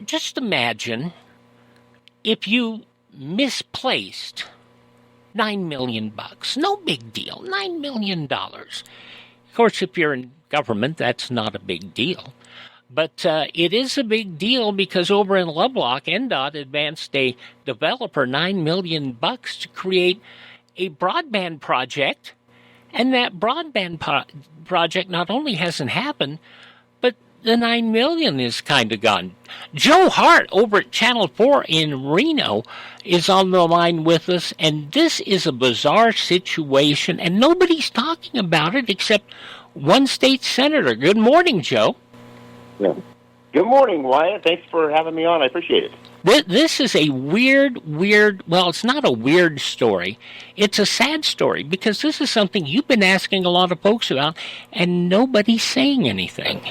just imagine if you misplaced $9 million. No big deal. $9 million. Of course, if you're in government, that's not a big deal. But it is a big deal because over in Lovelock, NDOT advanced a developer $9 million to create a broadband project. And that broadband project not only hasn't happened, but the $9 million is kind of gone. Joe Hart over at Channel 4 in Reno is on the line with us, and this is a bizarre situation, and nobody's talking about it except one state senator. Good morning, Joe. Yeah. Good morning, Wyatt. Thanks for having me on. I appreciate it. This is a weird, well, it's not a weird story. It's a sad story because this is something you've been asking a lot of folks about, and nobody's saying anything.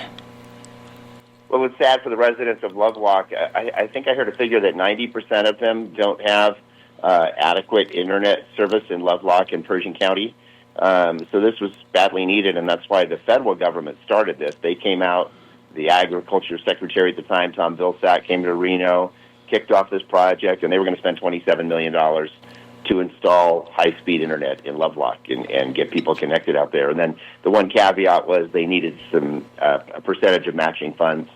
Well, it's sad for the residents of Lovelock. I think I heard a figure that 90% of them don't have adequate Internet service in Lovelock and Pershing County. So this was badly needed, and that's why the federal government started this. They came out. The Agriculture Secretary at the time, Tom Vilsack, came to Reno, kicked off this project, and they were going to spend $27 million to install high-speed Internet in Lovelock and get people connected out there. And then the one caveat was they needed some a percentage of matching funds,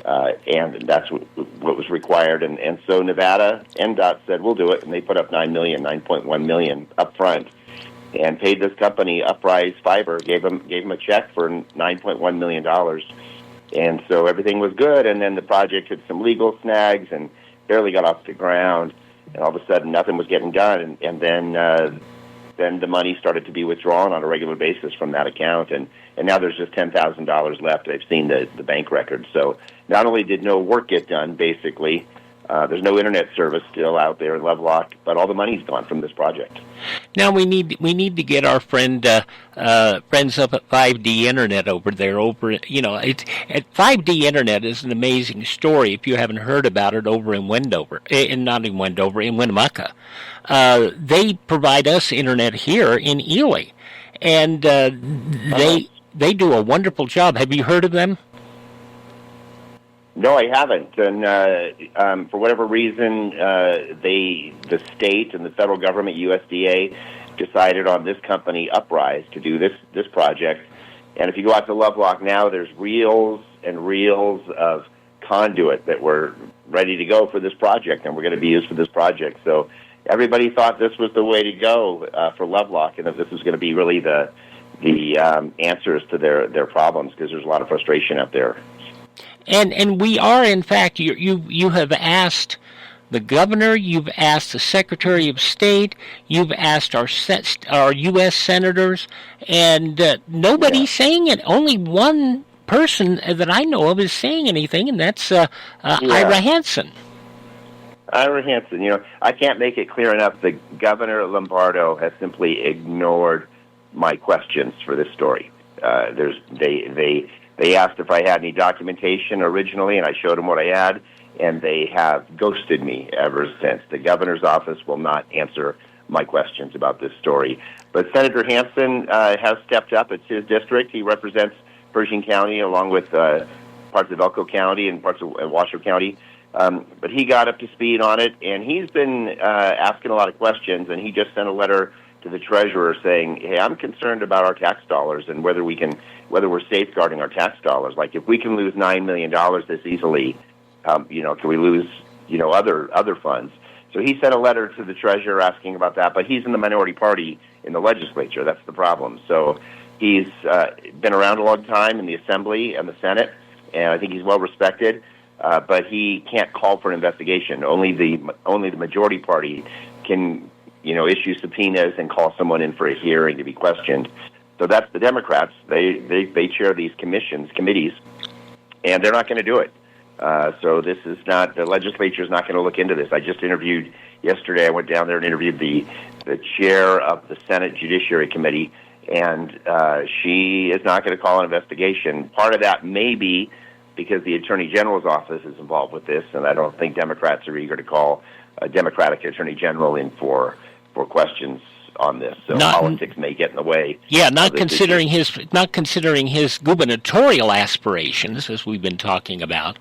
and that's what was required. And so Nevada, NDOT said, we'll do it, and they put up $9.1 million up front and paid this company, Uprise Fiber, gave them a check for $9.1 million. And so everything was good, and then the project had some legal snags and barely got off the ground, and all of a sudden nothing was getting done, and then the money started to be withdrawn on a regular basis from that account, and now there's just $10,000 left. I've seen the bank records. So not only did no work get done, basically, there's no Internet service still out there in Lovelock, but all the money's gone from this project. Now we need to get our friends up at 5D Internet over there. At 5D Internet is an amazing story. If you haven't heard about it, over in Winnemucca. They provide us Internet here in Ely, and they do a wonderful job. Have you heard of them? No, I haven't, and for whatever reason, the state and the federal government, USDA, decided on this company, Uprise, to do this project. And if you go out to Lovelock now, there's reels and reels of conduit that were ready to go for this project, and we're going to be used for this project. So everybody thought this was the way to go for Lovelock, and that this was going to be really the answers to their problems, because there's a lot of frustration out there. And we are, in fact, you have asked the governor, you've asked the Secretary of State, you've asked our U.S. senators, and nobody's saying it. Only one person that I know of is saying anything, and that's Ira Hansen. Ira Hansen, I can't make it clear enough. The Governor Lombardo has simply ignored my questions for this story. They asked if I had any documentation originally, and I showed them what I had, and they have ghosted me ever since. The governor's office will not answer my questions about this story. But Senator Hansen has stepped up. It's his district. He represents Pershing County along with parts of Elko County and parts of Washoe County. But he got up to speed on it, and he's been asking a lot of questions, and he just sent a letter to the treasurer saying, hey, I'm concerned about our tax dollars and whether we're safeguarding our tax dollars. Like, if we can lose $9 million this easily, can we lose, other funds? So he sent a letter to the treasurer asking about that, but he's in the minority party in the legislature. That's the problem. So he's been around a long time in the Assembly and the Senate, and I think he's well respected, but he can't call for an investigation. Only the majority party can issue subpoenas and call someone in for a hearing to be questioned. So that's the Democrats. They chair these committees, and they're not going to do it. So this is not, the legislature is not going to look into this. I just interviewed yesterday. I went down there and interviewed the chair of the Senate Judiciary Committee, and she is not going to call an investigation. Part of that may be because the Attorney General's office is involved with this, and I don't think Democrats are eager to call a Democratic Attorney General in for questions on this. So politics may get in the way. Yeah, not considering his gubernatorial aspirations, as we've been talking about.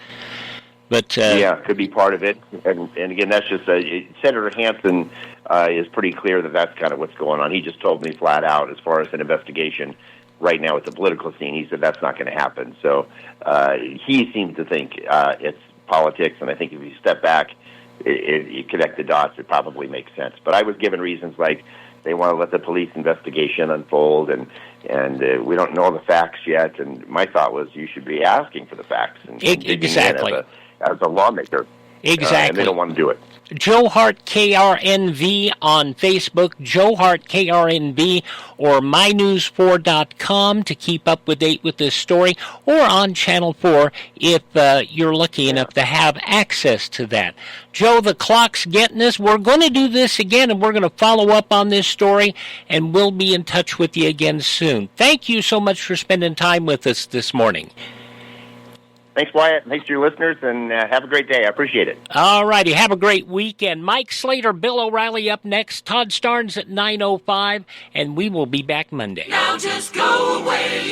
But yeah, could be part of it. And again, that's just Senator Hansen is pretty clear that that's kind of what's going on. He just told me flat out, as far as an investigation right now with the political scene, he said that's not going to happen. So he seems to think it's politics, and I think if you step back, you connect the dots, it probably makes sense. But I was given reasons like they want to let the police investigation unfold, and we don't know the facts yet. And my thought was you should be asking for the facts and exactly as a lawmaker. Exactly. And they don't want to do it. Joe Hart KRNV on Facebook, Joe Hart KRNV, or mynews4.com to keep up to date with this story, or on Channel 4 if you're lucky enough to have access to that. Joe, the clock's getting us. We're going to do this again, and we're going to follow up on this story, and we'll be in touch with you again soon. Thank you so much for spending time with us this morning. Thanks, Wyatt. Thanks to your listeners, and have a great day. I appreciate it. All righty. Have a great weekend. Mike Slater, Bill O'Reilly up next. Todd Starnes at 9:05, and we will be back Monday. Now just go away.